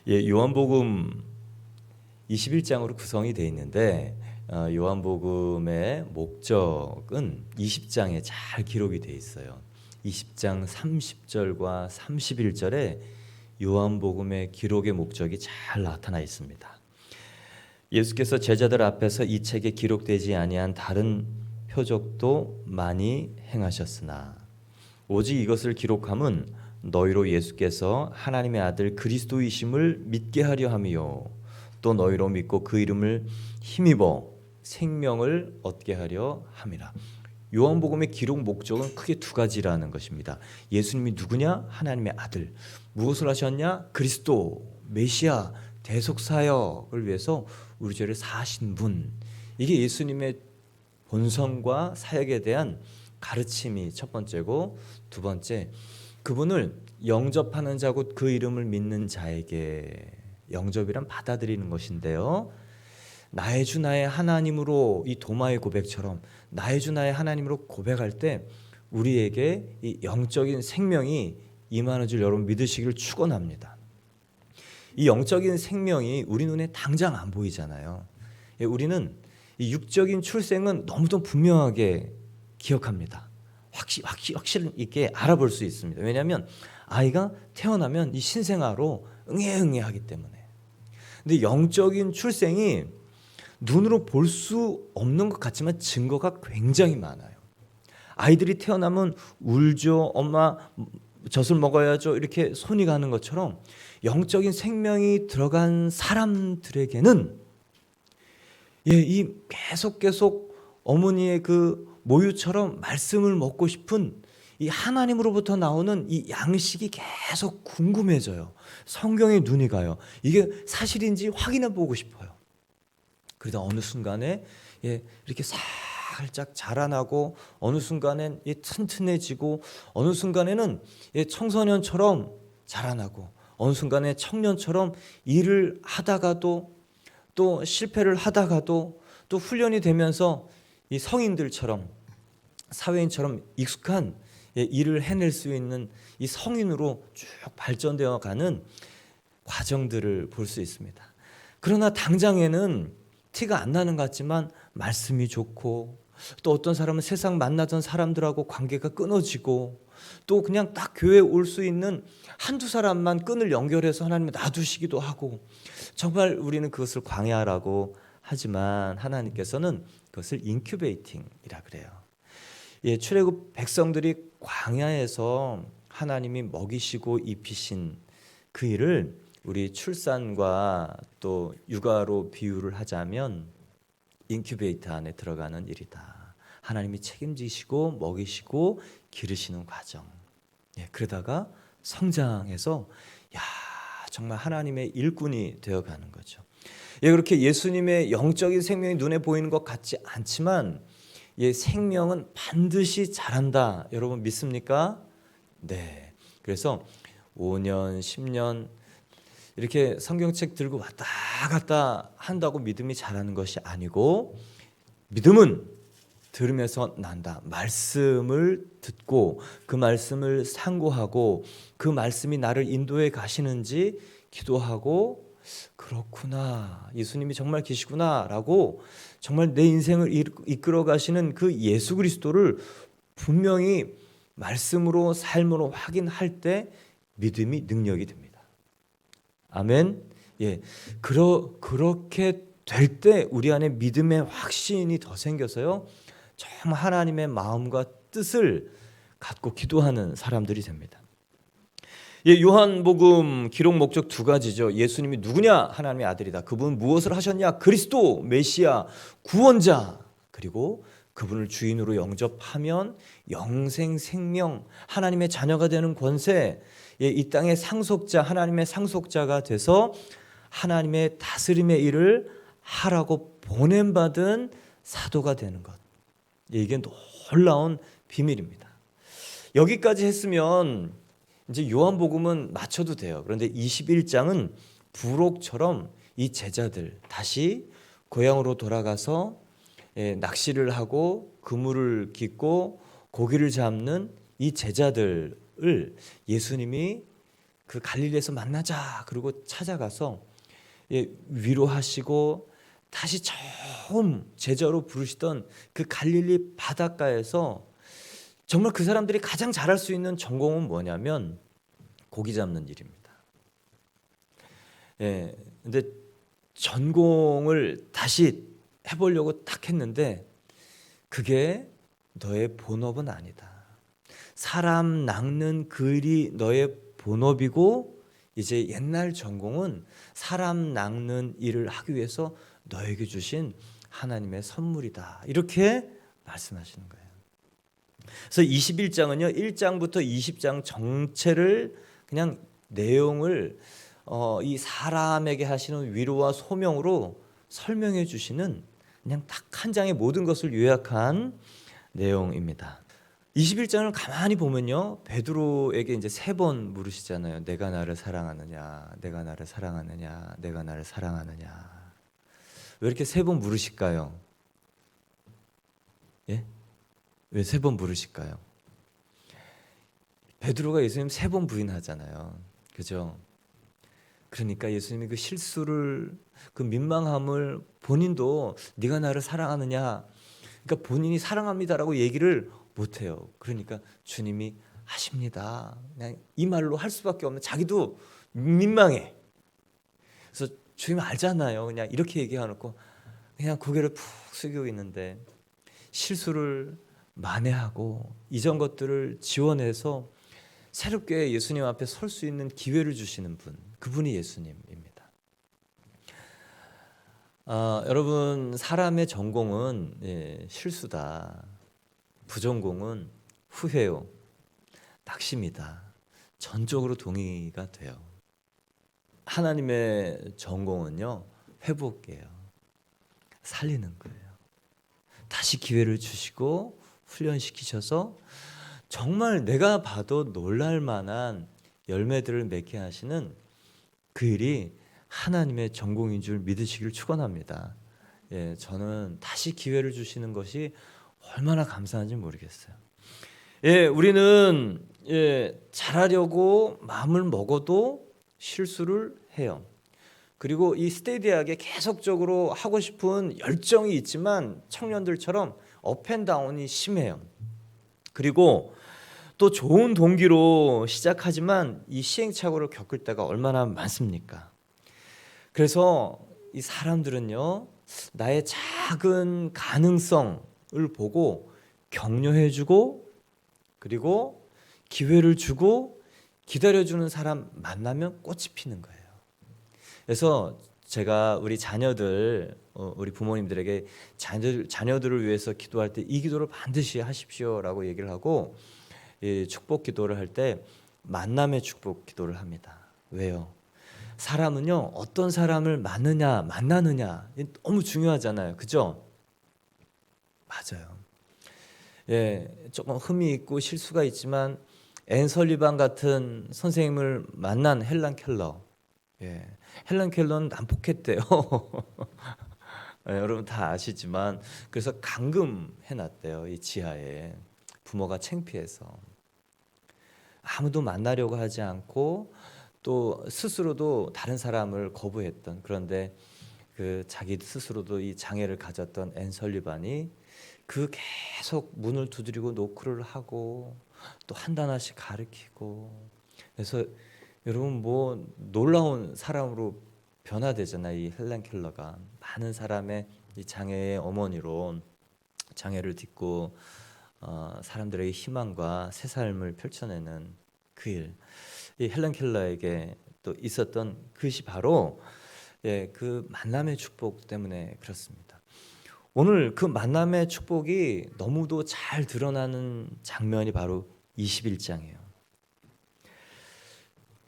요한복음 21장으로 구성이 되어 있는데 요한복음의 목적은 20장에 잘 기록이 되어 있어요. 20장 30절과 31절에 요한복음의 기록의 목적이 잘 나타나 있습니다. 예수께서 제자들 앞에서 이 책에 기록되지 아니한 다른 표적도 많이 행하셨으나 오직 이것을 기록함은 너희로 예수께서 하나님의 아들 그리스도이심을 믿게 하려 함이요 또 너희로 믿고 그 이름을 힘입어 생명을 얻게 하려 함이라. 요한복음의 기록 목적은 크게 두 가지라는 것입니다. 예수님이 누구냐? 하나님의 아들. 무엇을 하셨냐? 그리스도, 메시아, 대속사역을 위해서 우리 죄를 사하신 분. 이게 예수님의 본성과 사역에 대한 가르침이 첫 번째고, 두 번째, 그분을 영접하는 자 곧 그 이름을 믿는 자에게, 영접이란 받아들이는 것인데요, 나의 주 나의 하나님으로, 이 도마의 고백처럼 나의 주 나의 하나님으로 고백할 때 우리에게 이 영적인 생명이 임하는 줄 여러분 믿으시기를 축원합니다. 이 영적인 생명이 우리 눈에 당장 안 보이잖아요. 우리는 이 육적인 출생은 너무도 분명하게 기억합니다. 확실 있게 알아볼 수 있습니다. 왜냐하면 아이가 태어나면 이 신생아로 응애응애하기 때문에. 근데 영적인 출생이 눈으로 볼 수 없는 것 같지만 증거가 굉장히 많아요. 아이들이 태어나면 울죠. 엄마 젖을 먹어야죠. 이렇게 손이 가는 것처럼 영적인 생명이 들어간 사람들에게는 이 계속 어머니의 그 모유처럼 말씀을 먹고 싶은 이 하나님으로부터 나오는 이 양식이 계속 궁금해져요. 성경에 눈이 가요. 이게 사실인지 확인해 보고 싶어요. 그러다 어느 순간에 이렇게 살짝 자라나고, 어느 순간엔 튼튼해지고, 어느 순간에는 청소년처럼 자라나고, 어느 순간에 청년처럼 일을 하다가도 또 실패를 하다가도 또 훈련이 되면서 이 성인들처럼, 사회인처럼 익숙한 일을 해낼 수 있는 이 성인으로 쭉 발전되어 가는 과정들을 볼 수 있습니다. 그러나 당장에는 티가 안 나는 것 같지만 말씀이 좋고, 또 어떤 사람은 세상 만나던 사람들하고 관계가 끊어지고, 또 그냥 딱 교회에 올 수 있는 한두 사람만 끈을 연결해서 하나님이 놔두시기도 하고, 정말 우리는 그것을 광야라고 하지만 하나님께서는 그것을 인큐베이팅이라 그래요. 출애굽 백성들이 광야에서 하나님이 먹이시고 입히신 그 일을 우리 출산과 또 육아로 비유를 하자면 인큐베이터 안에 들어가는 일이다. 하나님이 책임지시고 먹이시고 기르시는 과정. 그러다가 성장해서 정말 하나님의 일꾼이 되어가는 거죠. 그렇게 예수님의 영적인 생명이 눈에 보이는 것 같지 않지만 생명은 반드시 자란다. 여러분 믿습니까? 네. 그래서 5년, 10년 이렇게 성경책 들고 왔다 갔다 한다고 믿음이 자라는 것이 아니고, 믿음은 들으면서 난다. 말씀을 듣고 그 말씀을 상고하고 그 말씀이 나를 인도해 가시는지 기도하고, 그렇구나, 예수님이 정말 계시구나 라고 정말 내 인생을 이끌어 가시는 그 예수 그리스도를 분명히 말씀으로 삶으로 확인할 때 믿음이 능력이 됩니다. 아멘. 그렇게 될 때 우리 안에 믿음의 확신이 더 생겨서요, 정말 하나님의 마음과 뜻을 갖고 기도하는 사람들이 됩니다. 요한복음 기록 목적 두 가지죠. 예수님이 누구냐? 하나님의 아들이다. 그분 무엇을 하셨냐? 그리스도, 메시아, 구원자. 그리고 그분을 주인으로 영접하면 영생, 생명, 하나님의 자녀가 되는 권세, 이 땅의 상속자, 하나님의 상속자가 돼서 하나님의 다스림의 일을 하라고 보냄받은 사도가 되는 것. 이게 놀라운 비밀입니다. 여기까지 했으면 이제 요한복음은 맞춰도 돼요. 그런데 21장은 부록처럼 이 제자들 다시 고향으로 돌아가서 낚시를 하고 그물을 깃고 고기를 잡는 이 제자들을 예수님이 그 갈릴리에서 만나자 그리고 찾아가서 위로하시고 다시 처음 제자로 부르시던 그 갈릴리 바닷가에서 정말 그 사람들이 가장 잘할 수 있는 전공은 뭐냐면 고기 잡는 일입니다. 근데 전공을 다시 해보려고 딱 했는데 그게 너의 본업은 아니다. 사람 낚는 그 일이 너의 본업이고 이제 옛날 전공은 사람 낚는 일을 하기 위해서 너에게 주신 하나님의 선물이다. 이렇게 말씀하시는 거예요. 그래서 21장은요. 1장부터 20장 전체를 그냥 내용을 이 사람에게 하시는 위로와 소명으로 설명해 주시는 그냥 딱 한 장의 모든 것을 요약한 내용입니다. 21장을 가만히 보면요. 베드로에게 이제 3번 물으시잖아요. 내가 나를 사랑하느냐, 내가 나를 사랑하느냐, 내가 나를 사랑하느냐. 왜 이렇게 3번 물으실까요? 예? 왜 3번 물으실까요? 베드로가 예수님 3번 부인하잖아요. 그죠? 그러니까 예수님이 그 실수를, 그 민망함을 본인도 네가 나를 사랑하느냐, 그러니까 본인이 사랑합니다라고 얘기를 못해요. 그러니까 주님이 하십니다. 그냥 이 말로 할 수밖에 없는, 자기도 민망해. 그래서 주님 알잖아요. 그냥 이렇게 얘기해놓고 그냥 고개를 푹 숙이고 있는데 실수를 만회하고 이전 것들을 지원해서 새롭게 예수님 앞에 설 수 있는 기회를 주시는 분, 그분이 예수님입니다. 여러분, 사람의 전공은 실수다. 부전공은 후회요, 낙심이다. 전적으로 동의가 돼요. 하나님의 전공은요, 회복이에요. 살리는 거예요. 다시 기회를 주시고 훈련시키셔서 정말 내가 봐도 놀랄 만한 열매들을 맺게 하시는 그 일이 하나님의 전공인 줄 믿으시길 축원합니다. 저는 다시 기회를 주시는 것이 얼마나 감사한지 모르겠어요. 우리는 잘하려고 마음을 먹어도 실수를 해요. 그리고 이 스테디하게 계속적으로 하고 싶은 열정이 있지만 청년들처럼 업앤다운이 심해요. 그리고 또 좋은 동기로 시작하지만 이 시행착오를 겪을 때가 얼마나 많습니까? 그래서 이 사람들은요, 나의 작은 가능성을 보고 격려해주고 그리고 기회를 주고 기다려주는 사람 만나면 꽃이 피는 거예요. 그래서 제가 우리 자녀들, 우리 부모님들에게 자녀들을 위해서 기도할 때 이 기도를 반드시 하십시오라고 얘기를 하고, 축복 기도를 할 때 만남의 축복 기도를 합니다. 왜요? 사람은요, 어떤 사람을 만나느냐 너무 중요하잖아요. 그죠? 맞아요. 조금 흠이 있고 실수가 있지만 앤 설리반 같은 선생님을 만난 헬런 켈러. 헬런 켈러는 난폭했대요. 여러분 다 아시지만 그래서 감금해놨대요. 이 지하에. 부모가 창피해서 아무도 만나려고 하지 않고 또 스스로도 다른 사람을 거부했던, 그런데 그 자기 스스로도 이 장애를 가졌던 앤 설리반이 그 계속 문을 두드리고 노크를 하고 또 한 단어씩 가르치고, 그래서 여러분 뭐 놀라운 사람으로 변화되잖아요. 이 헬렌 켈러가 많은 사람의 이 장애의 어머니로 장애를 딛고 사람들에게 희망과 새 삶을 펼쳐내는 그 일, 이 헬렌 켈러에게 또 있었던 그것이 바로 그 만남의 축복 때문에 그렇습니다. 오늘 그 만남의 축복이 너무도 잘 드러나는 장면이 바로 21장이에요.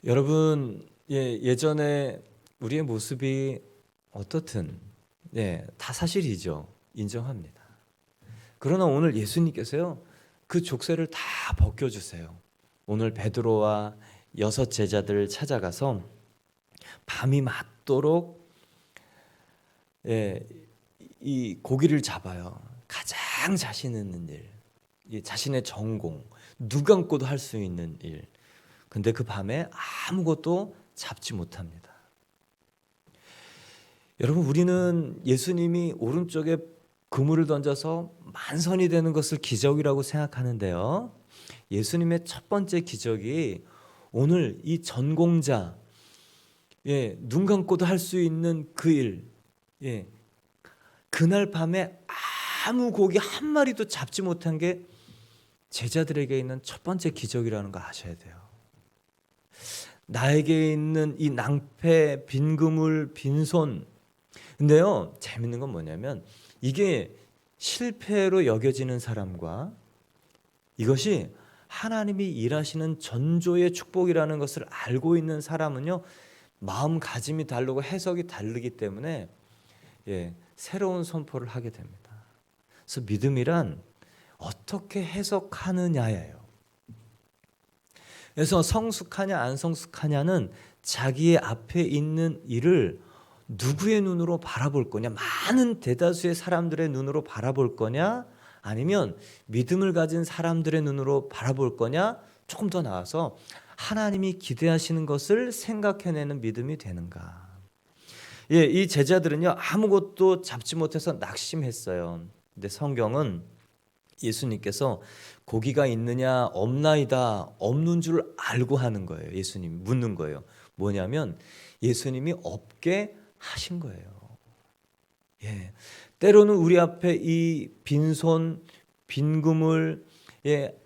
여러분, 예전에 우리의 모습이 어떻든 다 사실이죠. 인정합니다. 그러나 오늘 예수님께서요, 그 족쇄를 다 벗겨주세요. 오늘 베드로와 6 제자들을 찾아가서 밤이 맞도록 이 고기를 잡아요. 가장 자신 있는 일, 자신의 전공, 눈 감고도 할 수 있는 일, 근데 그 밤에 아무것도 잡지 못합니다. 여러분, 우리는 예수님이 오른쪽에 그물을 던져서 만선이 되는 것을 기적이라고 생각하는데요. 예수님의 첫 번째 기적이 오늘 이 전공자, 눈 감고도 할 수 있는 그 일, 그날 밤에 아무 고기 한 마리도 잡지 못한 게 제자들에게 있는 첫 번째 기적이라는 거 아셔야 돼요. 나에게 있는 이 낭패, 빈 그물, 빈손. 근데요, 재밌는 건 뭐냐면 이게 실패로 여겨지는 사람과 이것이 하나님이 일하시는 전조의 축복이라는 것을 알고 있는 사람은요, 마음가짐이 다르고 해석이 다르기 때문에 새로운 선포를 하게 됩니다. 그래서 믿음이란 어떻게 해석하느냐예요. 그래서 성숙하냐 안 성숙하냐는 자기의 앞에 있는 일을 누구의 눈으로 바라볼 거냐, 많은 대다수의 사람들의 눈으로 바라볼 거냐, 아니면 믿음을 가진 사람들의 눈으로 바라볼 거냐, 조금 더 나아서 하나님이 기대하시는 것을 생각해내는 믿음이 되는가. 이 제자들은요, 아무것도 잡지 못해서 낙심했어요. 근데 성경은 예수님께서 고기가 있느냐 없나이다, 없는 줄 알고 하는 거예요. 예수님이 묻는 거예요. 뭐냐면 예수님이 없게 하신 거예요. 때로는 우리 앞에 이 빈손, 빈 그물,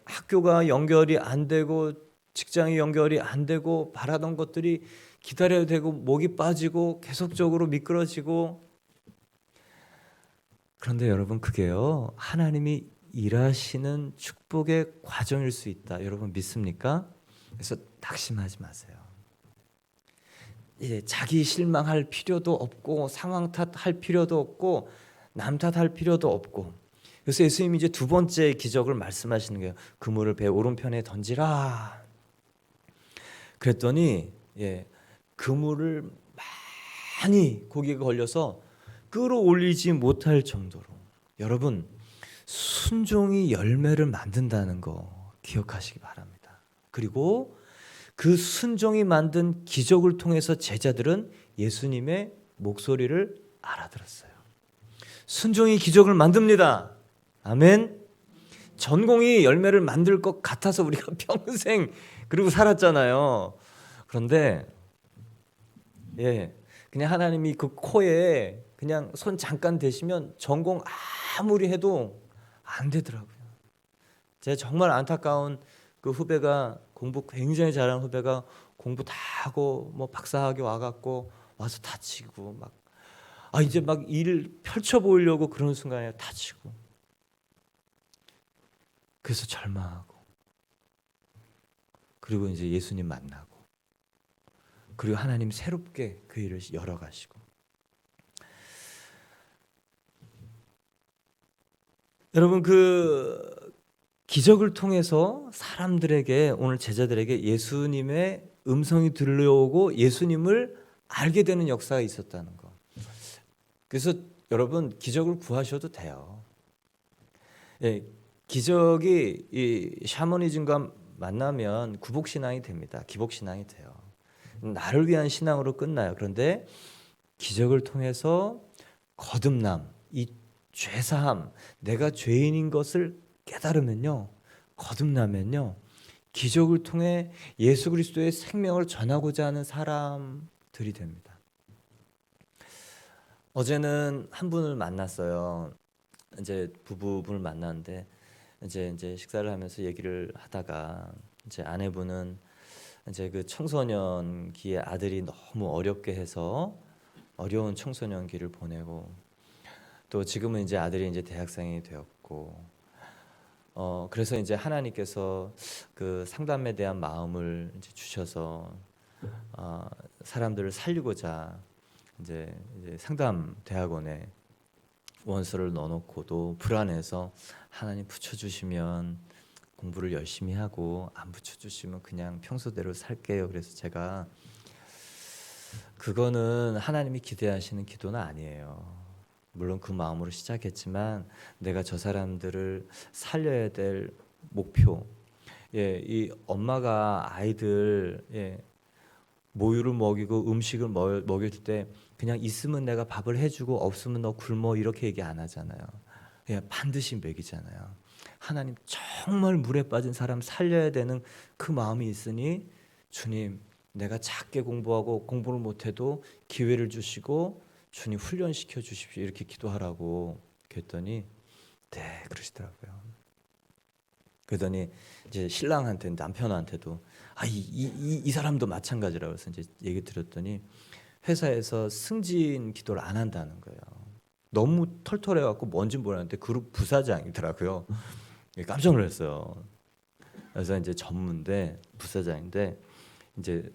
학교가 연결이 안 되고 직장이 연결이 안 되고 바라던 것들이 기다려야 되고 목이 빠지고 계속적으로 미끄러지고. 그런데 여러분, 그게요, 하나님이 일하시는 축복의 과정일 수 있다. 여러분 믿습니까? 그래서 낙심하지 마세요. 자기 실망할 필요도 없고 상황 탓할 필요도 없고 남 탓할 필요도 없고. 그래서 예수님이 이제 두 번째 기적을 말씀하시는 거예요. 그물을 배 오른편에 던지라. 그랬더니 그물을 많이 고기가 걸려서 끌어올리지 못할 정도로. 여러분, 순종이 열매를 만든다는 거 기억하시기 바랍니다. 그리고 그 순종이 만든 기적을 통해서 제자들은 예수님의 목소리를 알아들었어요. 순종이 기적을 만듭니다. 아멘. 전공이 열매를 만들 것 같아서 우리가 평생 그리고 살았잖아요. 그런데 그냥 하나님이 그 코에 그냥 손 잠깐 대시면 전공 아무리 해도 안 되더라고요. 제가 정말 안타까운 그 후배가, 공부 굉장히 잘하는 후배가 공부 다 하고 뭐 박사학위 와갖고 와서 다치고 막 이제 막 일을 펼쳐 보이려고 그러는 순간에 다치고, 그래서 절망하고, 그리고 이제 예수님 만나고, 그리고 하나님 새롭게 그 일을 열어가시고. 여러분, 그 기적을 통해서 사람들에게, 오늘 제자들에게 예수님의 음성이 들려오고 예수님을 알게 되는 역사가 있었다는 거. 그래서 여러분, 기적을 구하셔도 돼요. 기적이 이 샤머니즘과 만나면 구복신앙이 됩니다. 기복신앙이 돼요. 나를 위한 신앙으로 끝나요. 그런데 기적을 통해서 거듭남, 이 죄사함, 내가 죄인인 것을 깨달으면요, 거듭나면요, 기적을 통해 예수 그리스도의 생명을 전하고자 하는 사람들이 됩니다. 어제는 한 분을 만났어요. 이제 부부분을 만났는데 이제 식사를 하면서 얘기를 하다가 이제 아내분은 이제 그 청소년기에 아들이 너무 어렵게 해서 어려운 청소년기를 보내고, 또 지금은 이제 아들이 이제 대학생이 되었고, 그래서 이제 하나님께서 그 상담에 대한 마음을 이제 주셔서 사람들을 살리고자 이제 상담 대학원에 원서를 넣어놓고도 불안해서, 하나님 붙여주시면 공부를 열심히 하고 안 붙여주시면 그냥 평소대로 살게요. 그래서 제가, 그거는 하나님이 기대하시는 기도는 아니에요. 물론 그 마음으로 시작했지만 내가 저 사람들을 살려야 될 목표, 이 엄마가 아이들 모유를 먹이고 음식을 먹일 때 그냥 있으면 내가 밥을 해주고 없으면 너 굶어 이렇게 얘기 안 하잖아요. 반드시 먹이잖아요. 하나님 정말 물에 빠진 사람 살려야 되는 그 마음이 있으니 주님 내가 작게 공부하고 공부를 못해도 기회를 주시고 주님 훈련시켜 주십시오 이렇게 기도하라고 그랬더니 네 그러시더라고요. 그러더니 이제 신랑한테 남편한테도 이 사람도 마찬가지라고 해서 이제 얘기 드렸더니 회사에서 승진 기도를 안 한다는 거예요. 너무 털털해 갖고 뭔지 모르는데 그룹 부사장이더라고요. 깜짝 놀랐어요. 그래서 이제 전무인데 부사장인데 이제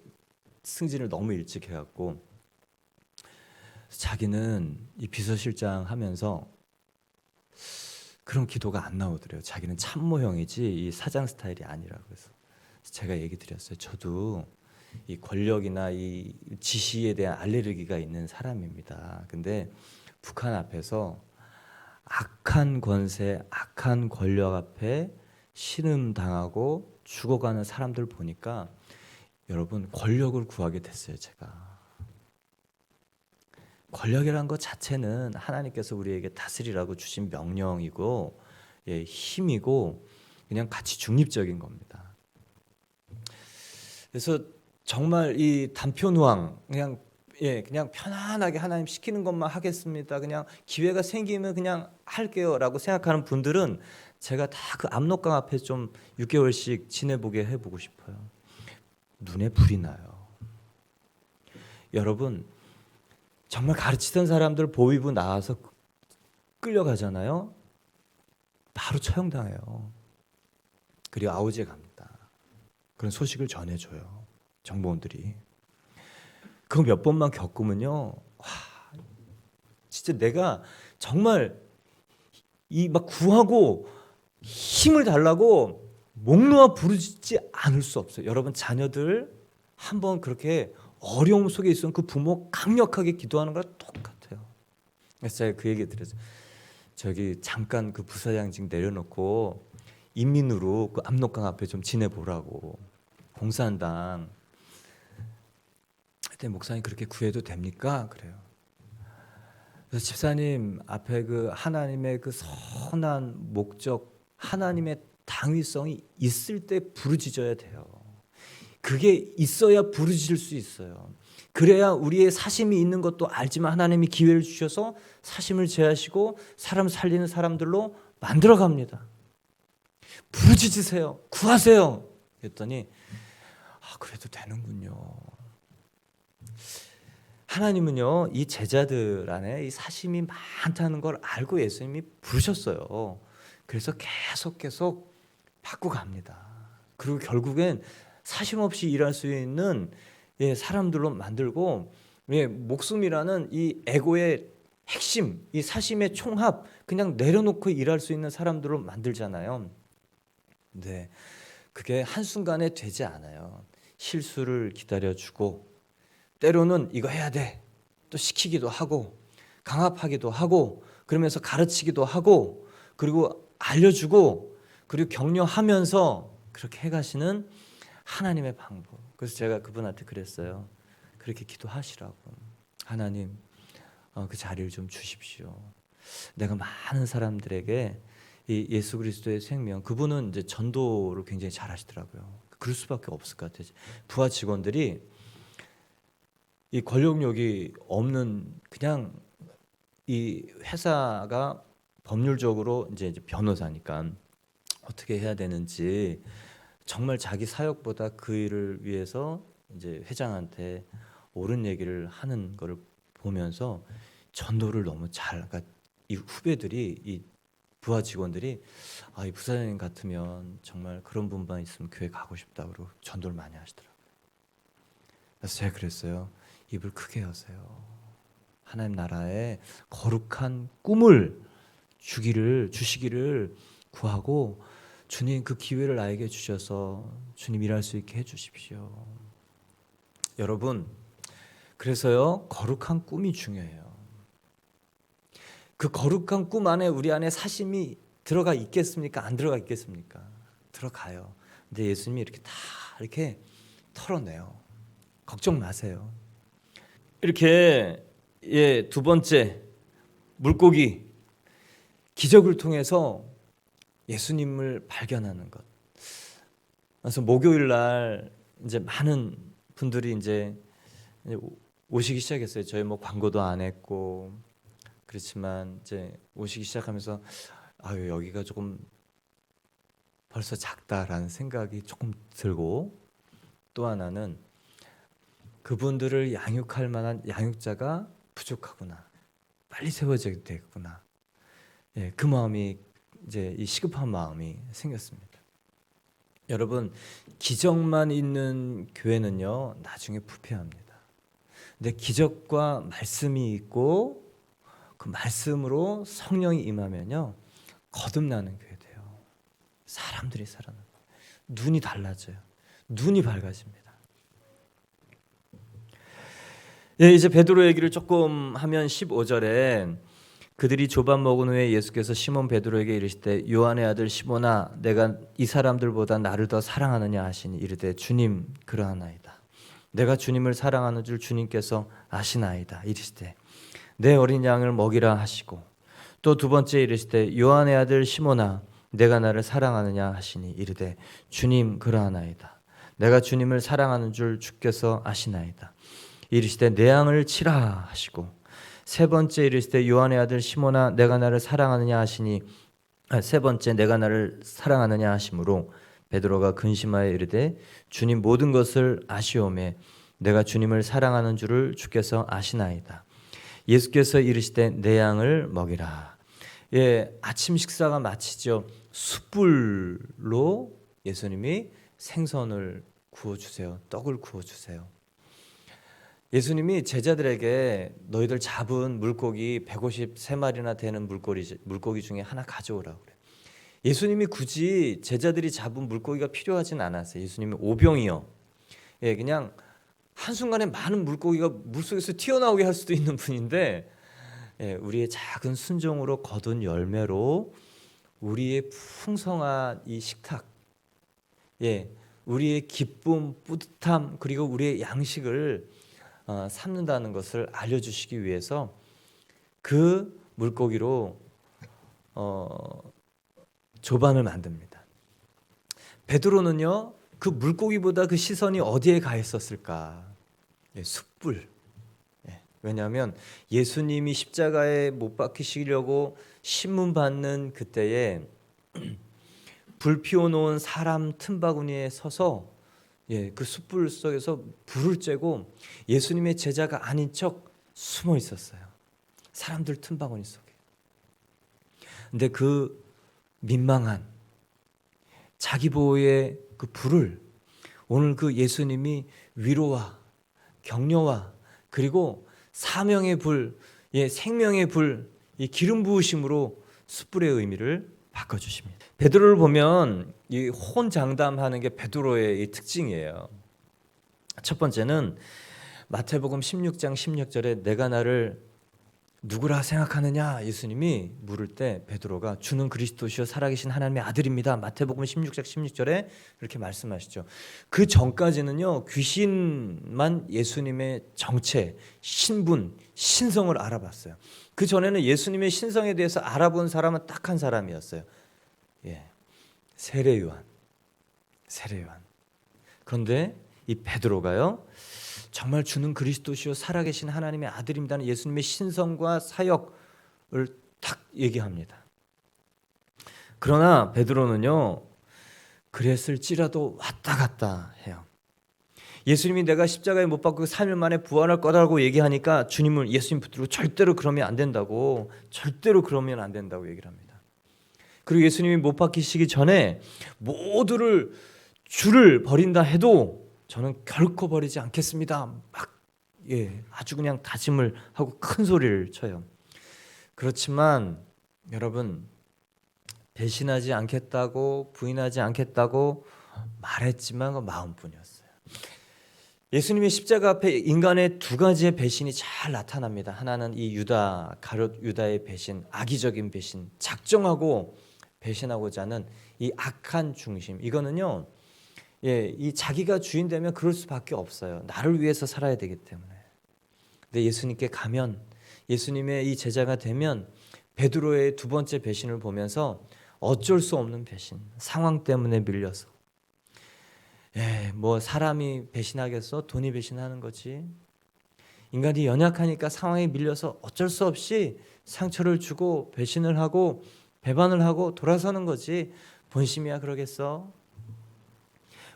승진을 너무 일찍 해갖고 자기는 이 비서실장 하면서 그런 기도가 안 나오더래요. 자기는 참모형이지 이 사장 스타일이 아니라고 해서 제가 얘기 드렸어요. 저도 이 권력이나 이 지시에 대한 알레르기가 있는 사람입니다. 근데 북한 앞에서 악한 권세, 악한 권력 앞에 신음당하고 죽어가는 사람들 보니까 여러분 권력을 구하게 됐어요. 제가 권력이라는 것 자체는 하나님께서 우리에게 다스리라고 주신 명령이고 힘이고 그냥 가치 중립적인 겁니다. 그래서 정말 이 단표누황 그냥 편안하게 하나님 시키는 것만 하겠습니다. 그냥 기회가 생기면 그냥 할게요라고 생각하는 분들은 제가 다 그 압록강 앞에 좀 6개월씩 지내보게 해보고 싶어요. 눈에 불이 나요. 여러분 정말 가르치던 사람들 보위부 나와서 끌려가잖아요. 바로 처형당해요. 그리고 아우지에 갑니다. 그런 소식을 전해줘요. 정보원들이. 그거 몇 번만 겪으면요. 와, 진짜 내가 정말 이 막 구하고 힘을 달라고 목 놓아 부르지 않을 수 없어요. 여러분 자녀들 한번 그렇게 어려움 속에 있으면 그 부모 강력하게 기도하는 거랑 똑같아요. 그래서 제가 그 얘기 드렸어요. 저기 잠깐 그 부사장직 내려놓고 인민으로 그 압록강 앞에 좀 지내보라고. 공산당. 그때 목사님 그렇게 구해도 됩니까? 그래요. 그래서 집사님 앞에 그 하나님의 그 선한 목적, 하나님의 당위성이 있을 때 부르짖어야 돼요. 그게 있어야 부르짖을 수 있어요. 그래야 우리의 사심이 있는 것도 알지만 하나님이 기회를 주셔서 사심을 제하시고 사람 살리는 사람들로 만들어갑니다. 부르짖으세요. 구하세요. 그랬더니 그래도 되는군요. 하나님은요 이 제자들 안에 이 사심이 많다는 걸 알고 예수님이 부르셨어요. 그래서 계속 바꾸갑니다. 그리고 결국엔 사심 없이 일할 수 있는 사람들로 만들고 목숨이라는 이 에고의 핵심, 이 사심의 총합 그냥 내려놓고 일할 수 있는 사람들로 만들잖아요. 네, 그게 한순간에 되지 않아요. 실수를 기다려주고 때로는 이거 해야 돼 또 시키기도 하고 강압하기도 하고 그러면서 가르치기도 하고 그리고 알려주고 그리고 격려하면서 그렇게 해가시는 하나님의 방법. 그래서 제가 그분한테 그랬어요. 그렇게 기도하시라고. 하나님 그 자리를 좀 주십시오. 내가 많은 사람들에게 이 예수 그리스도의 생명, 그분은 이제 전도를 굉장히 잘하시더라고요. 그럴 수밖에 없을 것 같아요. 부하 직원들이 이 권력력이 없는 그냥 이 회사가 법률적으로 이제 변호사니까 어떻게 해야 되는지 정말 자기 사역보다 그 일을 위해서 이제 회장한테 옳은 얘기를 하는 거를 보면서 전도를 너무 그러니까 이 후배들이 이 부하 직원들이 이 부사장님 같으면 정말 그런 분만 있으면 교회 가고 싶다고 전도를 많이 하시더라고요. 그래서 제가 그랬어요. 입을 크게 여세요. 하나님 나라에 거룩한 꿈을 주시기를 구하고 주님 그 기회를 나에게 주셔서 주님 일할 수 있게 해주십시오. 여러분 그래서요 거룩한 꿈이 중요해요. 그 거룩한 꿈 안에 우리 안에 사심이 들어가 있겠습니까? 안 들어가 있겠습니까? 들어가요. 근데 예수님이 이렇게 다 이렇게 털어내요. 걱정 마세요. 이렇게 두 번째 물고기 기적을 통해서 예수님을 발견하는 것. 그래서 목요일 날 이제 많은 분들이 이제 오시기 시작했어요. 저희 뭐 광고도 안 했고 그렇지만 이제 오시기 시작하면서 아유 여기가 조금 벌써 작다라는 생각이 조금 들고, 또 하나는 그분들을 양육할 만한 양육자가 부족하구나. 빨리 세워져야 되겠구나. 그 마음이 이제 이 시급한 마음이 생겼습니다. 여러분, 기적만 있는 교회는요 나중에 부패합니다. 근데 기적과 말씀이 있고 그 말씀으로 성령이 임하면요 거듭나는 교회 돼요. 사람들이 살아나요. 눈이 달라져요. 눈이 밝아집니다. 이제 베드로 얘기를 조금 하면 15절에 그들이 조반 먹은 후에 예수께서 시몬 베드로에게 이르시되 요한의 아들 시몬아 내가 이 사람들보다 나를 더 사랑하느냐 하시니 이르되 주님 그러하나이다. 내가 주님을 사랑하는 줄 주님께서 아시나이다. 이르시되 내 어린 양을 먹이라 하시고, 또 두 번째 이르시되 요한의 아들 시몬아 내가 나를 사랑하느냐 하시니 이르되 주님 그러하나이다. 내가 주님을 사랑하는 줄 주께서 아시나이다. 이르시되 내 양을 치라 하시고, 세 번째 이르시되 요한의 아들 시몬아 내가 나를 사랑하느냐 하시니 세 번째 내가 나를 사랑하느냐 하시므로 베드로가 근심하여 이르되 주님 모든 것을 아시오매 내가 주님을 사랑하는 줄을 주께서 아시나이다. 예수께서 이르시되 내 양을 먹이라. 아침 식사가 마치죠. 숯불로 예수님이 생선을 구워주세요. 떡을 구워주세요. 예수님이 제자들에게 너희들 잡은 물고기 153마리나 되는 물고기 중에 하나 가져오라고 그래요. 예수님이 굳이 제자들이 잡은 물고기가 필요하진 않았어요. 예수님이 오병이어 그냥 한순간에 많은 물고기가 물속에서 튀어나오게 할 수도 있는 분인데 우리의 작은 순종으로 거둔 열매로 우리의 풍성한 이 식탁, 우리의 기쁨, 뿌듯함 그리고 우리의 양식을 삼는다는 것을 알려주시기 위해서 그 물고기로 조반을 만듭니다. 베드로는요 그 물고기보다 그 시선이 어디에 가 있었을까? 숯불. 왜냐하면 예수님이 십자가에 못 박히시려고 신문 받는 그때에 불 피워놓은 사람 틈바구니에 서서 그 숯불 속에서 불을 쬐고 예수님의 제자가 아닌 척 숨어 있었어요. 사람들 틈바구니 속에. 근데 그 민망한 자기 보호의 그 불을 오늘 그 예수님이 위로와 격려와 그리고 사명의 불, 생명의 불, 이 기름 부으심으로 숯불의 의미를 바꿔주십니다. 베드로를 보면 이 호언장담하는 게 베드로의 이 특징이에요. 첫 번째는 마태복음 16장 16절에 내가 나를 누구라 생각하느냐 예수님이 물을 때 베드로가 주는 그리스도시요 살아계신 하나님의 아들입니다. 마태복음 16장 16절에 이렇게 말씀하시죠. 그 전까지는요 귀신만 예수님의 정체, 신분, 신성을 알아봤어요. 그 전에는 예수님의 신성에 대해서 알아본 사람은 딱 한 사람이었어요. 세례 요한. 그런데 이 베드로가요 정말 주는 그리스도시요 살아계신 하나님의 아들입니다는 예수님의 신성과 사역을 딱 얘기합니다. 그러나 베드로는요 그랬을지라도 왔다 갔다 해요. 예수님이 내가 십자가에 못 박고 3일 만에 부활할 거라고 얘기하니까 예수님 붙들고 절대로 그러면 안 된다고 얘기를 합니다. 그리고 예수님이 못 박히시기 전에 모두를 주를 버린다 해도 저는 결코 버리지 않겠습니다. 아주 그냥 다짐을 하고 큰 소리를 쳐요. 그렇지만 여러분 배신하지 않겠다고 부인하지 않겠다고 말했지만 그 마음뿐이었어요. 예수님의 십자가 앞에 인간의 두 가지의 배신이 잘 나타납니다. 하나는 이 가룟 유다의 배신, 악의적인 배신, 작정하고 배신하고자 하는 이 악한 중심. 이거는요 이 자기가 주인 되면 그럴 수밖에 없어요. 나를 위해서 살아야 되기 때문에. 근데 예수님께 가면, 예수님의 이 제자가 되면 베드로의 두 번째 배신을 보면서 어쩔 수 없는 배신, 상황 때문에 밀려서, 뭐 사람이 배신하겠어? 돈이 배신하는 거지. 인간이 연약하니까 상황에 밀려서 어쩔 수 없이 상처를 주고 배신을 하고 배반을 하고 돌아서는 거지. 본심이야 그러겠어?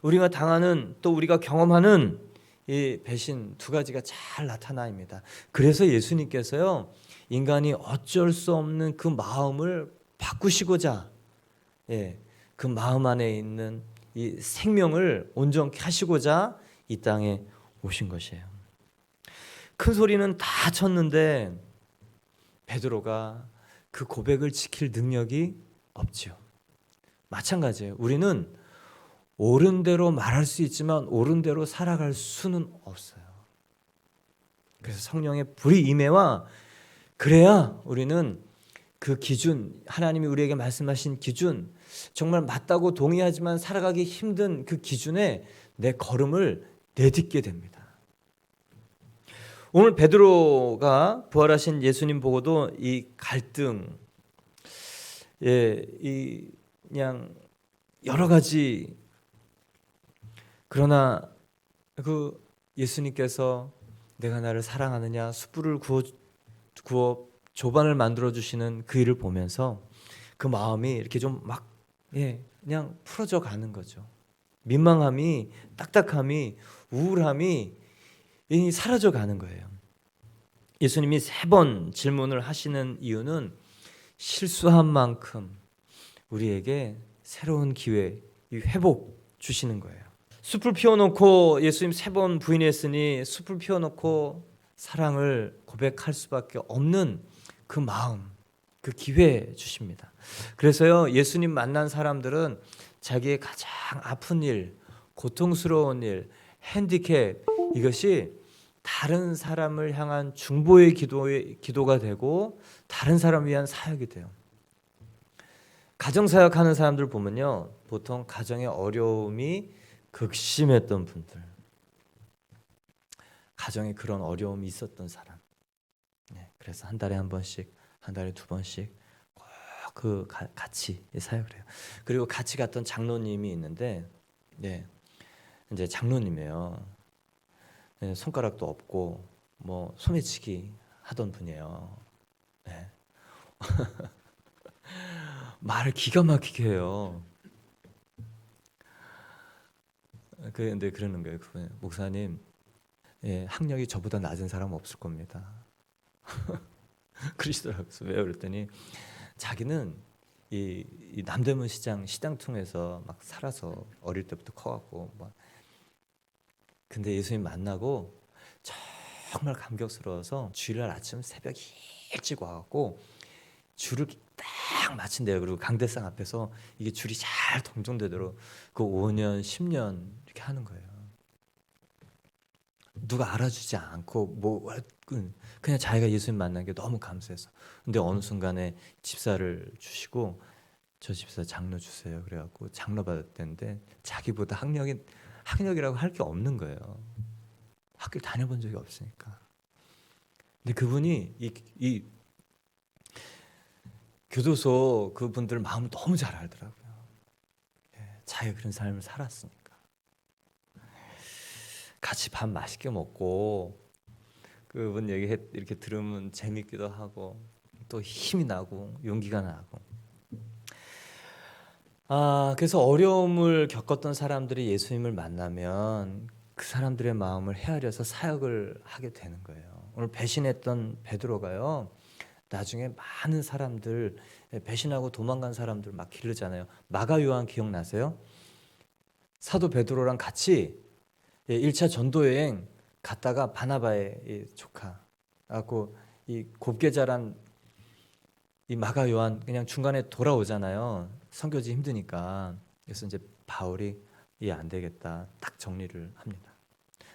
우리가 당하는, 또 우리가 경험하는 이 배신 두 가지가 잘 나타납니다. 그래서 예수님께서요, 인간이 어쩔 수 없는 그 마음을 바꾸시고자, 그 마음 안에 있는 이 생명을 온전케 하시고자 이 땅에 오신 것이에요. 큰 소리는 다 쳤는데 베드로가 그 고백을 지킬 능력이 없지요. 마찬가지예요. 우리는 옳은 대로 말할 수 있지만 옳은 대로 살아갈 수는 없어요. 그래서 성령의 불이 임해와 그래야 우리는 그 기준, 하나님이 우리에게 말씀하신 기준, 정말 맞다고 동의하지만 살아가기 힘든 그 기준에 내 걸음을 내딛게 됩니다. 오늘 베드로가 부활하신 예수님 보고도 이 갈등, 이 그냥 여러 가지, 그러나 그 예수님께서 내가 나를 사랑하느냐, 숯불을 구워 조반을 만들어 주시는 그 일을 보면서 그 마음이 이렇게 좀 막 그냥 풀어져 가는 거죠. 민망함이, 딱딱함이, 우울함이 사라져 가는 거예요. 예수님이 3번 질문을 하시는 이유는 실수한 만큼 우리에게 새로운 기회, 이 회복 주시는 거예요. 숲을 피워놓고 예수님 3번 부인했으니 숲을 피워놓고 사랑을 고백할 수밖에 없는 그 마음, 그 기회 주십니다. 그래서요, 예수님 만난 사람들은 자기의 가장 아픈 일, 고통스러운 일, 핸디캡, 이것이 다른 사람을 향한 중보의 기도가 되고 다른 사람을 위한 사역이 돼요. 가정사역하는 사람들 보면요, 보통 가정의 어려움이 극심했던 분들, 가정에 그런 어려움이 있었던 사람, 그래서 한 달에 한 번씩, 한 달에 2번씩 꼭 그 같이 사역을 해요. 그리고 같이 갔던 장로님이 있는데, 이제 장로님이에요. 손가락도 없고 뭐 소매치기 하던 분이에요. 말을 기가 막히게 해요. 근데 그러는 거예요. 목사님, 학력이 저보다 낮은 사람 없을 겁니다. 그러시더라고요. 왜요? 그랬더니 자기는 이 남대문 시장 시장통에서 막 살아서 어릴 때부터 커갖고 막, 근데 예수님 만나고 정말 감격스러워서 주일날 아침 새벽 일찍 와갖고 줄을 딱 마친대요. 그리고 강대상 앞에서 이게 줄이 잘 동정되도록 그 5년, 10년 이렇게 하는 거예요. 누가 알아주지 않고 뭐 그냥 자기가 예수님 만난 게 너무 감사해서. 근데 어느 순간에 집사를 주시고 저 집사 장로 주세요. 그래갖고 장로 받았대는데 자기보다 학력이라고 할 게 없는 거예요. 학교를 다녀본 적이 없으니까. 근데 그분이 이 교도소 그분들 마음을 너무 잘 알더라고요. 자기가 그런 삶을 살았으니까. 같이 밥 맛있게 먹고 그분 얘기 이렇게 들으면 재밌기도 하고 또 힘이 나고 용기가 나고. 그래서 어려움을 겪었던 사람들이 예수님을 만나면 그 사람들의 마음을 헤아려서 사역을 하게 되는 거예요. 오늘 배신했던 베드로가요, 나중에 많은 사람들, 배신하고 도망간 사람들 막 기르잖아요. 마가 요한 기억나세요? 사도 베드로랑 같이 1차 전도여행 갔다가 바나바의 조카 갖고 이 곱게 자란 이 마가 요한 그냥 중간에 돌아오잖아요. 선교지 힘드니까. 그래서 이제 바울이 안 되겠다, 딱 정리를 합니다.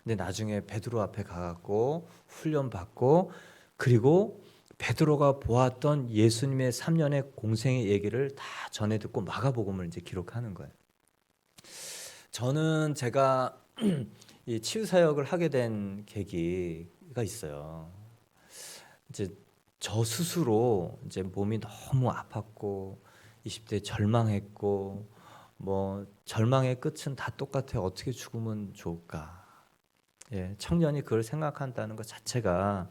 근데 나중에 베드로 앞에 가갖고 훈련 받고, 그리고 베드로가 보았던 예수님의 3년의 공생의 얘기를 다 전해 듣고 마가복음을 이제 기록하는 거예요. 저는 제가 이 치유 사역을 하게 된 계기가 있어요. 이제 저 스스로 이제 몸이 너무 아팠고 20대 절망했고 뭐 절망의 끝은 다 똑같아. 어떻게 죽으면 좋을까? 예, 청년이 그걸 생각한다는 것 자체가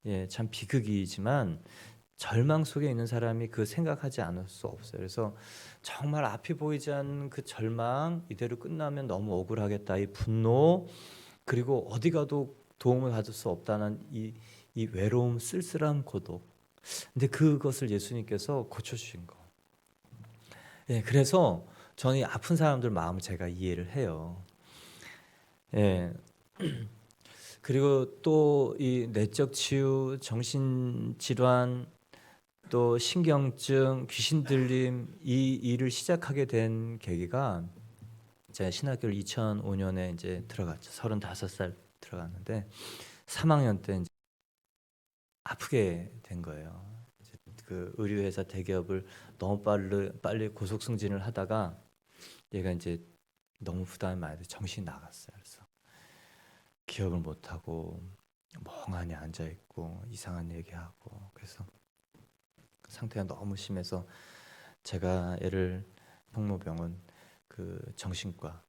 예, 참 비극이지만 절망 속에 있는 사람이 그 생각하지 않을 수 없어요. 그래서 정말 앞이 보이지 않는 그 절망 이대로 끝나면 너무 억울하겠다. 이 분노 그리고 어디 가도 도움을 받을 수 없다는 이 외로움, 쓸쓸한 고독. 근데 그것을 예수님께서 고쳐주신 거. 예, 그래서 저는 이 아픈 사람들 마음을 제가 이해를 해요. 예. 그리고 또 이 내적 치유, 정신 질환, 또 신경증, 귀신 들림 이 일을 시작하게 된 계기가 제가 신학교를 2005년에 이제 들어갔죠. 35살 들어갔는데 3학년 때 이제 아프게 된 거예요. 이제 그 의류회사 대기업을 너무 빨리 고속 승진을 하다가 얘가 이제 너무 부담이 많이 돼 정신이 나갔어요. 그래서 기억을 못 하고 멍하니 앉아 있고 이상한 얘기하고 그래서 상태가 너무 심해서 제가 애를 성모병원 그 정신과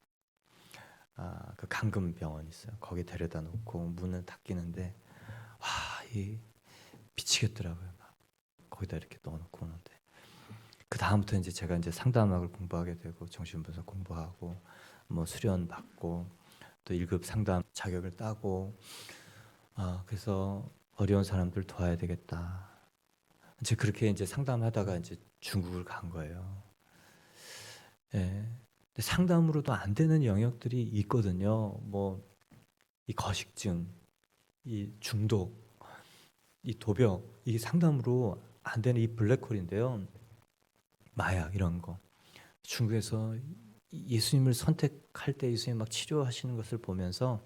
그 감금병원 있어요. 거기 데려다 놓고 문을 닫기는데 와, 이 미치겠더라고요. 막 거기다 이렇게 넣어놓고 오는데 그 다음부터 이제 제가 이제 상담학을 공부하게 되고 정신분석 공부하고 뭐 수련 받고 또 1급 상담 자격을 따고 그래서 어려운 사람들 도와야 되겠다. 이제 그렇게 이제 상담하다가 이제 중국을 간 거예요. 예. 근데 상담으로도 안 되는 영역들이 있거든요. 뭐 이 거식증, 이 중독, 이 도벽, 이게 상담으로 안 되는 이 블랙홀인데요. 마약 이런 거. 중국에서 예수님을 선택할 때 예수님 막 치료하시는 것을 보면서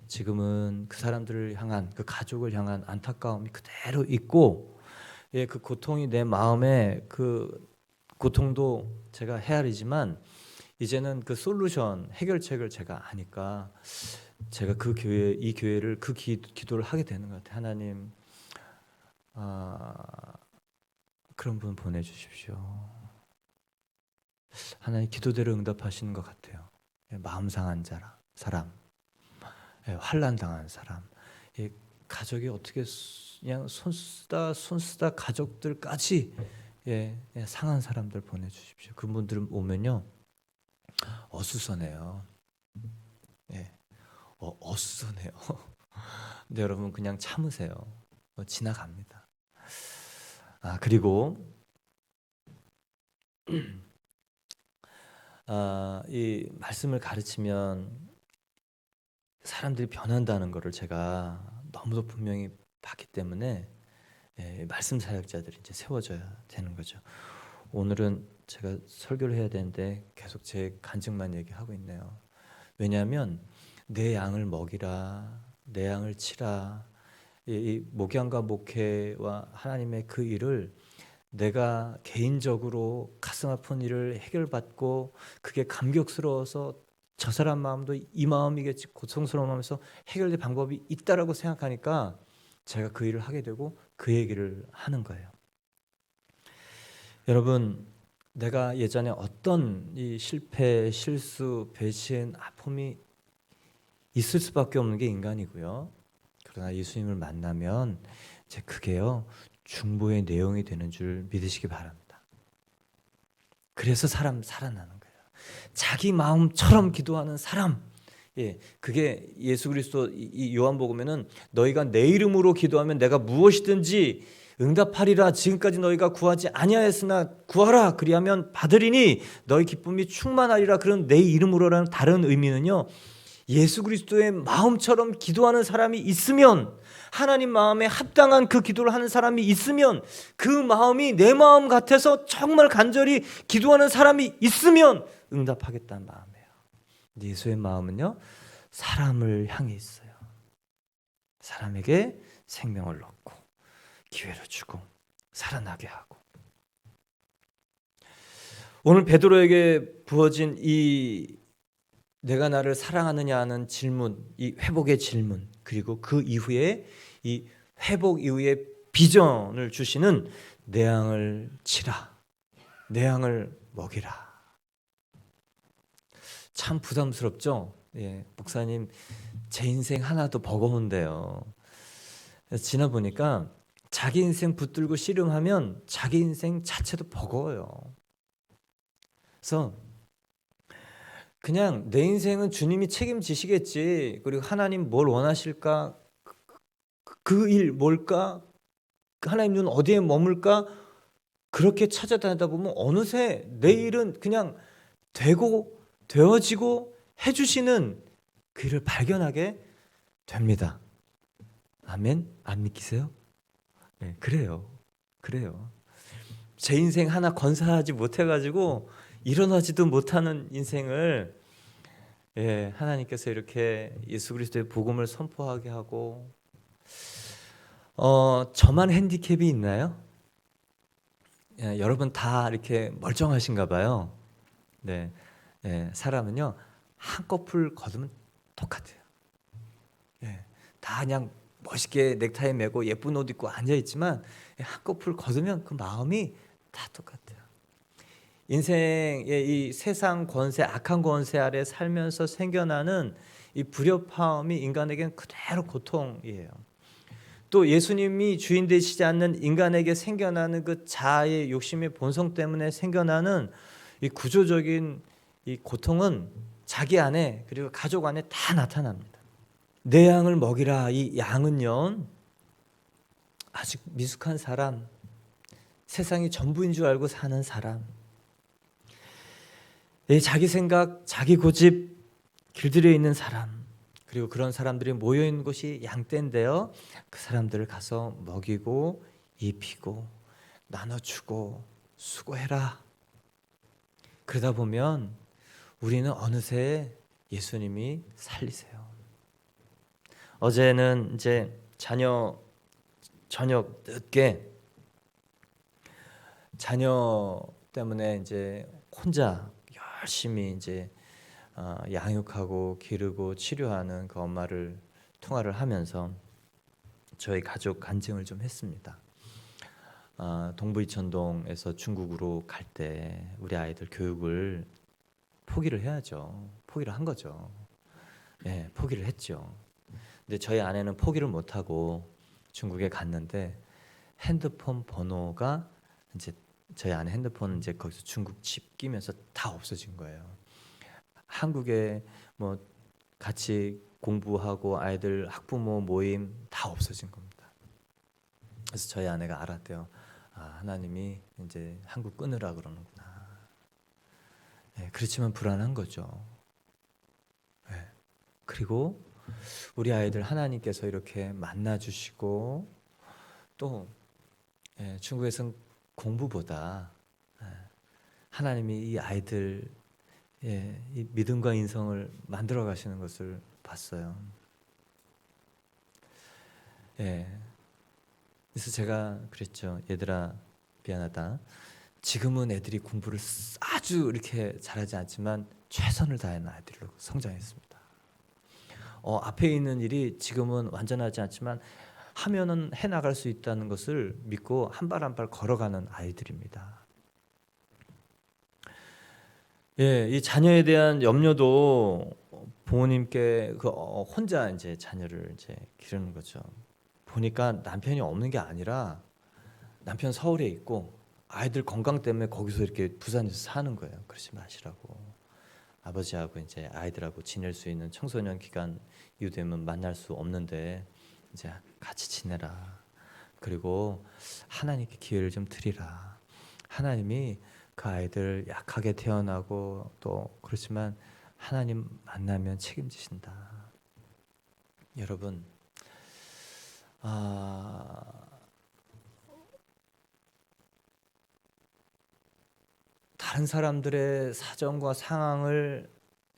지금은 그 사람들을 향한 그 가족을 향한 안타까움이 그대로 있고 예, 그 고통이 내 마음에 그 고통도 제가 헤아리지만 이제는 그 솔루션 해결책을 제가 아니까 제가 그 교회 이 교회를 그 기도를 하게 되는 것 같아요. 하나님 그런 분 보내주십시오. 하나님 기도대로 응답하시는 것 같아요. 예, 마음 상한 사람, 예, 환난 당한 사람, 예, 가족이 어떻게 그냥 손 쓰다 가족들까지 예, 상한 사람들 보내주십시오. 그분들 오면요 어수선해요. 예, 어수선해요. 근데 여러분 그냥 참으세요. 지나갑니다. 그리고 이 말씀을 가르치면 사람들이 변한다는 것을 제가 너무도 분명히 봤기 때문에 예, 말씀 사역자들이 이제 세워져야 되는 거죠. 오늘은 제가 설교를 해야 되는데 계속 제 간증만 얘기하고 있네요. 왜냐하면 내 양을 먹이라, 내 양을 치라. 이 목양과 목회와 하나님의 그 일을 내가 개인적으로 가슴 아픈 일을 해결받고 그게 감격스러워서 저 사람 마음도 이 마음이겠지 고통스러운 마음에서 해결될 방법이 있다라고 생각하니까 제가 그 일을 하게 되고 그 얘기를 하는 거예요. 여러분 내가 예전에 어떤 이 실패, 실수, 배신, 아픔이 있을 수밖에 없는 게 인간이고요. 그러나 예수님을 만나면 이제 그게요 중보의 내용이 되는 줄 믿으시기 바랍니다. 그래서 사람 살아나는 거예요. 자기 마음처럼 기도하는 사람. 예, 그게 예수 그리스도 이 요한복음에는 너희가 내 이름으로 기도하면 내가 무엇이든지 응답하리라. 지금까지 너희가 구하지 아니하였으나 구하라. 그리하면 받으리니 너희 기쁨이 충만하리라. 그런 내 이름으로라는 다른 의미는요. 예수 그리스도의 마음처럼 기도하는 사람이 있으면 하나님 마음에 합당한 그 기도를 하는 사람이 있으면 그 마음이 내 마음 같아서 정말 간절히 기도하는 사람이 있으면 응답하겠다는 마음이에요. 예수의 마음은요 사람을 향해 있어요. 사람에게 생명을 넣고 기회를 주고 살아나게 하고 오늘 베드로에게 부어진 이 내가 나를 사랑하느냐 하는 질문, 이 회복의 질문, 그리고 그 이후에 이 회복 이후에 비전을 주시는 내 양을 치라, 내 양을 먹이라. 참 부담스럽죠? 예, 목사님 제 인생 하나도 버거운데요. 지나 보니까 자기 인생 붙들고 씨름하면 자기 인생 자체도 버거워요. 그래서 그냥 내 인생은 주님이 책임지시겠지. 그리고 하나님 뭘 원하실까? 그 일 뭘까? 하나님 눈 어디에 머물까? 그렇게 찾아다니다 보면 어느새 내 일은 그냥 되고 되어지고 해주시는 그 일을 발견하게 됩니다. 아멘? 안 믿기세요? 네, 그래요. 제 인생 하나 건사하지 못해가지고 일어나지도 못하는 인생을 하나님께서 이렇게 예수 그리스도의 복음을 선포하게 하고 저만 핸디캡이 있나요? 여러분 다 이렇게 멀쩡하신가 봐요. 네, 사람은요 한꺼풀 거두면 똑같아요. 다 그냥 멋있게 넥타이 매고 예쁜 옷 입고 앉아 있지만 한꺼풀 거두면 그 마음이 다 똑같아요. 인생의 이 세상 권세, 악한 권세 아래 살면서 생겨나는 이 불협화음이 인간에게는 그대로 고통이에요. 또 예수님이 주인 되시지 않는 인간에게 생겨나는 그 자아의 욕심의 본성 때문에 생겨나는 이 구조적인 이 고통은 자기 안에 그리고 가족 안에 다 나타납니다. 내 양을 먹이라. 이 양은요 아직 미숙한 사람, 세상이 전부인 줄 알고 사는 사람, 자기 생각, 자기 고집 길들여 있는 사람, 그리고 그런 사람들이 모여 있는 곳이 양떼인데요, 그 사람들을 가서 먹이고 입히고 나눠주고 수고해라. 그러다 보면 우리는 어느새 예수님이 살리세요. 어제는 이제 저녁 늦게 자녀 때문에 이제 혼자 열심히 이제 양육하고 기르고 치료하는 그 엄마를 통화를 하면서 저희 가족 간증을 좀 했습니다. 동부 이천동에서 중국으로 갈 때 우리 아이들 교육을 포기를 해야죠. 포기를 한 거죠. 포기를 했죠. 근데 저희 아내는 포기를 못하고 중국에 갔는데 핸드폰 번호가 이제 저희 아내 핸드폰은 이제 거기서 중국 칩 끼면서 다 없어진 거예요. 한국에 뭐 같이 공부하고 아이들 학부모 모임 다 없어진 겁니다. 그래서 저희 아내가 알았대요. 하나님이 이제 한국 끊으라 그러는구나. 그렇지만 불안한 거죠. 그리고 우리 아이들 하나님께서 이렇게 만나 주시고 또 중국에서는 공부보다 하나님이 이 아이들 이 믿음과 인성을 만들어 가시는 것을 봤어요. 그래서 제가 그랬죠. 얘들아 미안하다. 지금은 애들이 공부를 아주 이렇게 잘하지 않지만 최선을 다하는 아이들로 성장했습니다. 앞에 있는 일이 지금은 완전하지 않지만 하면은 해 나갈 수 있다는 것을 믿고 한 발 한 발 걸어가는 아이들입니다. 이 자녀에 대한 염려도 부모님께 혼자 이제 자녀를 이제 기르는 거죠. 보니까 남편이 없는 게 아니라 남편 서울에 있고 아이들 건강 때문에 거기서 이렇게 부산에서 사는 거예요. 그러지 마시라고. 아버지하고 이제 아이들하고 지낼 수 있는 청소년 기간 이후 되면 만날 수 없는데 이제 같이 지내라. 그리고 하나님께 기회를 좀 드리라. 하나님이 그 아이들 약하게 태어나고 또 그렇지만 하나님 만나면 책임지신다. 여러분, 다른 사람들의 사정과 상황을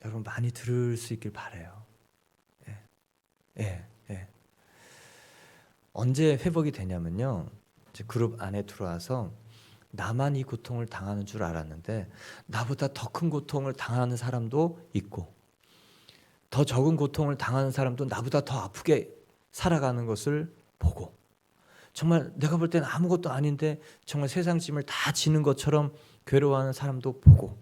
여러분 많이 들을 수 있길 바라요. 언제 회복이 되냐면요, 이제 그룹 안에 들어와서 나만 이 고통을 당하는 줄 알았는데 나보다 더 큰 고통을 당하는 사람도 있고 더 적은 고통을 당하는 사람도 나보다 더 아프게 살아가는 것을 보고, 정말 내가 볼 때는 아무것도 아닌데 정말 세상 짐을 다 지는 것처럼 괴로워하는 사람도 보고,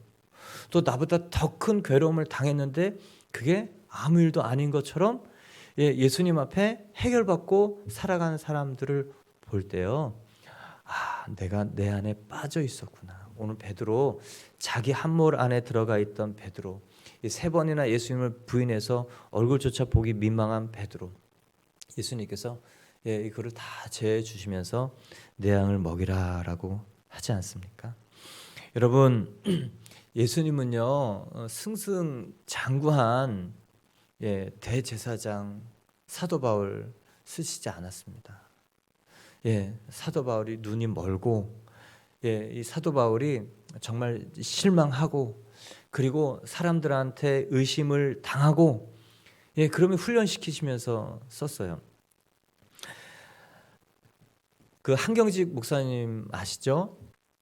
또 나보다 더 큰 괴로움을 당했는데 그게 아무 일도 아닌 것처럼 예수님 앞에 해결받고 살아가는 사람들을 볼 때요, 내가 내 안에 빠져 있었구나. 오늘 베드로, 자기 함몰 안에 들어가 있던 베드로, 3번이나 예수님을 부인해서 얼굴조차 보기 민망한 베드로, 예수님께서 이거를 다 제해 주시면서 내 양을 먹이라라고 하지 않습니까? 여러분, 예수님은요, 승승장구한 대제사장 사도 바울 쓰시지 않았습니다. 사도 바울이 눈이 멀고, 이 사도 바울이 정말 실망하고, 그리고 사람들한테 의심을 당하고, 그러면 훈련시키시면서 썼어요. 그 한경직 목사님 아시죠?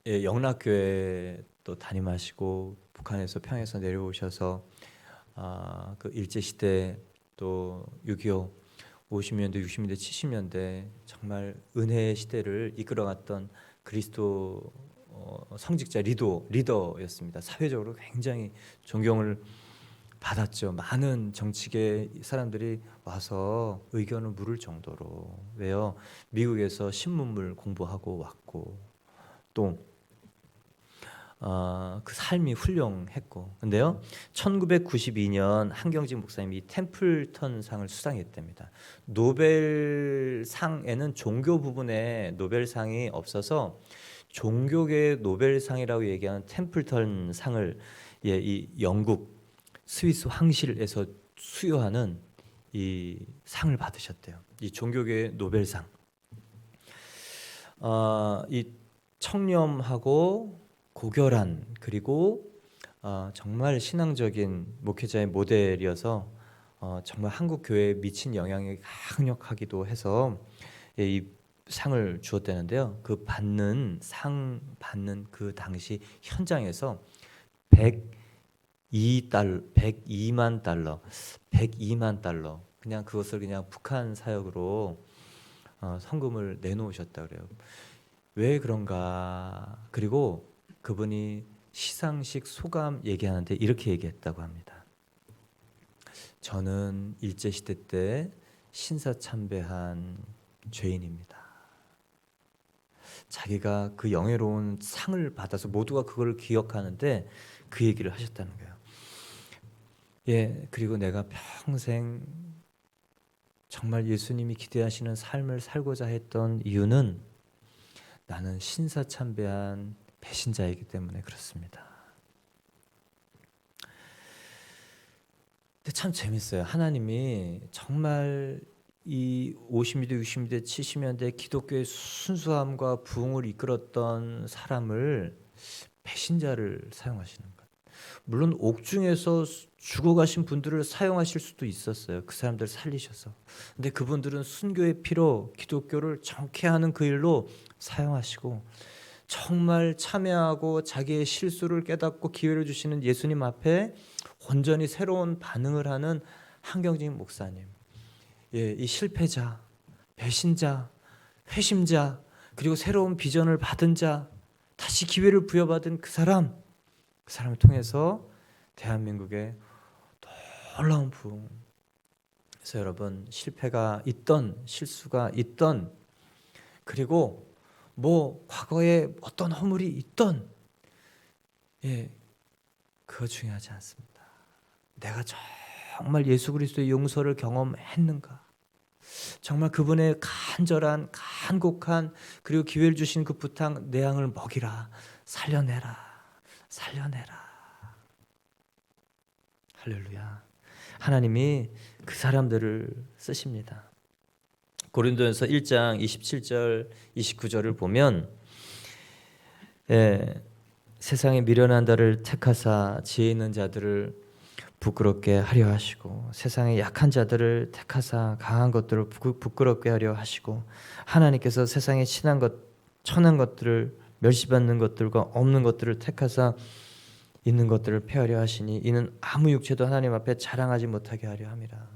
영락교회 또 담임하시고 북한에서 평양에서 내려오셔서 그 일제시대 또 6.25 50년대 60년대 70년대 정말 은혜의 시대를 이끌어갔던 그리스도 성직자 리더였습니다. 사회적으로 굉장히 존경을 받았죠. 많은 정치계 사람들이 와서 의견을 물을 정도로. 왜요? 미국에서 신문물 공부하고 왔고, 또 그 삶이 훌륭했고. 근데요, 1992년 한경직 목사님이 템플턴상을 수상했답니다. 노벨상에는 종교 부분에 노벨상이 없어서 종교계의 노벨상이라고 얘기하는 템플턴상을 이 영국 스위스 황실에서 수여하는 이 상을 받으셨대요. 이 종교계의 노벨상. 이 청렴하고 고결한, 그리고 정말 신앙적인 목회자의 모델이어서 정말 한국 교회에 미친 영향이 강력하기도 해서 이 상을 주었다는데요. 그 상 받는 그 당시 현장에서 102만 달러, 그냥 그것을 그냥 북한 사역으로 헌금을 내놓으셨다 그래요. 왜 그런가? 그리고 그분이 시상식 소감 얘기하는데 이렇게 얘기했다고 합니다. 저는 일제시대 때 신사참배한 죄인입니다. 자기가 그 영예로운 상을 받아서 모두가 그걸 기억하는데 그 얘기를 하셨다는 거예요. 그리고 내가 평생 정말 예수님이 기대하시는 삶을 살고자 했던 이유는 나는 신사참배한 배신자이기 때문에 그렇습니다. 근데 참 재밌어요. 하나님이 정말 이 50년대, 60년대, 70년대 기독교의 순수함과 부흥을 이끌었던 사람을 배신자를 사용하시는 것. 물론 옥중에서 죽어가신 분들을 사용하실 수도 있었어요. 그 사람들 살리셔서. 근데 그분들은 순교의 피로 기독교를 정케하는 그 일로 사용하시고, 정말 참여하고 자기의 실수를 깨닫고 기회를 주시는 예수님 앞에 온전히 새로운 반응을 하는 한경직 목사님. 이 실패자, 배신자, 회심자, 그리고 새로운 비전을 받은 자, 다시 기회를 부여받은 그 사람을 통해서 대한민국에 놀라운 부흥. 그래서 여러분, 실패가 있던, 실수가 있던, 그리고 과거에 어떤 허물이 있던, 그거 중요하지 않습니다. 내가 정말 예수 그리스도의 용서를 경험했는가? 정말 그분의 간절한, 간곡한, 그리고 기회를 주신 그 부탁, 내 양을 먹이라, 살려내라. 할렐루야. 하나님이 그 사람들을 쓰십니다. 고린도전서 1장 27절 29절을 보면 세상에 미련한 자를 택하사 지혜 있는 자들을 부끄럽게 하려 하시고, 세상의 약한 자들을 택하사 강한 것들을 부끄럽게 하려 하시고, 하나님께서 세상의 천한 것들을 멸시받는 것들과 없는 것들을 택하사 있는 것들을 폐하려 하시니 이는 아무 육체도 하나님 앞에 자랑하지 못하게 하려 함이라.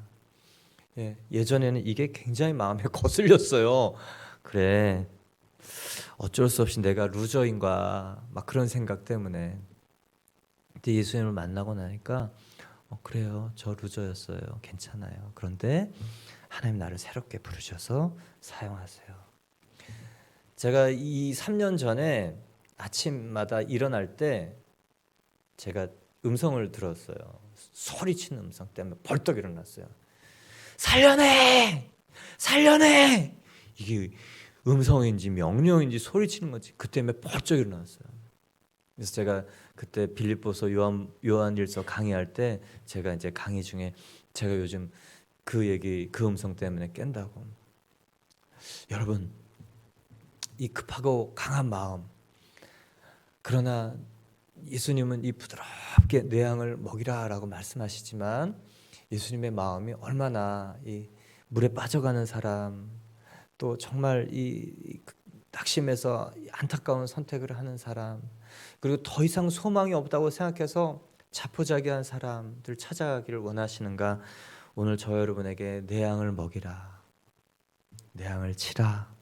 예전에는 이게 굉장히 마음에 거슬렸어요. 그래, 어쩔 수 없이 내가 루저인가 막 그런 생각 때문에. 근데 예수님을 만나고 나니까 그래요, 저 루저였어요, 괜찮아요. 그런데 하나님 나를 새롭게 부르셔서 사용하세요. 제가 이 3년 전에 아침마다 일어날 때 제가 음성을 들었어요. 소리치는 음성 때문에 벌떡 일어났어요. 살려내! 살려내! 이게 음성인지 명령인지 소리치는 건지 그 때문에 벌쩍 일어났어요. 그래서 제가 그때 빌립보서 요한일서 강의할 때 제가 이제 강의 중에 제가 요즘 그 음성 때문에 깬다고. 여러분, 이 급하고 강한 마음, 그러나 예수님은 이 부드럽게 내 양을 먹이라라고 말씀하시지만 예수님의 마음이 얼마나 이 물에 빠져가는 사람, 또 정말 이 낙심해서 안타까운 선택을 하는 사람, 그리고 더 이상 소망이 없다고 생각해서 자포자기한 사람들 찾아가기를 원하시는가? 오늘 저 여러분에게 내 양을 먹이라, 내 양을 치라.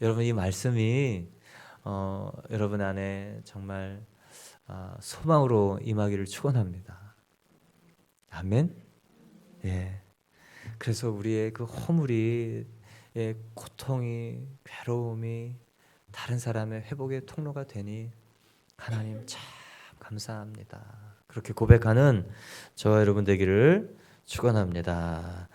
여러분, 이 말씀이 여러분 안에 정말 소망으로 임하기를 축원합니다. 아멘. 그래서 우리의 그 허물이, 고통이, 괴로움이 다른 사람의 회복의 통로가 되니 하나님 참 감사합니다. 그렇게 고백하는 저와 여러분 되기를 축원합니다.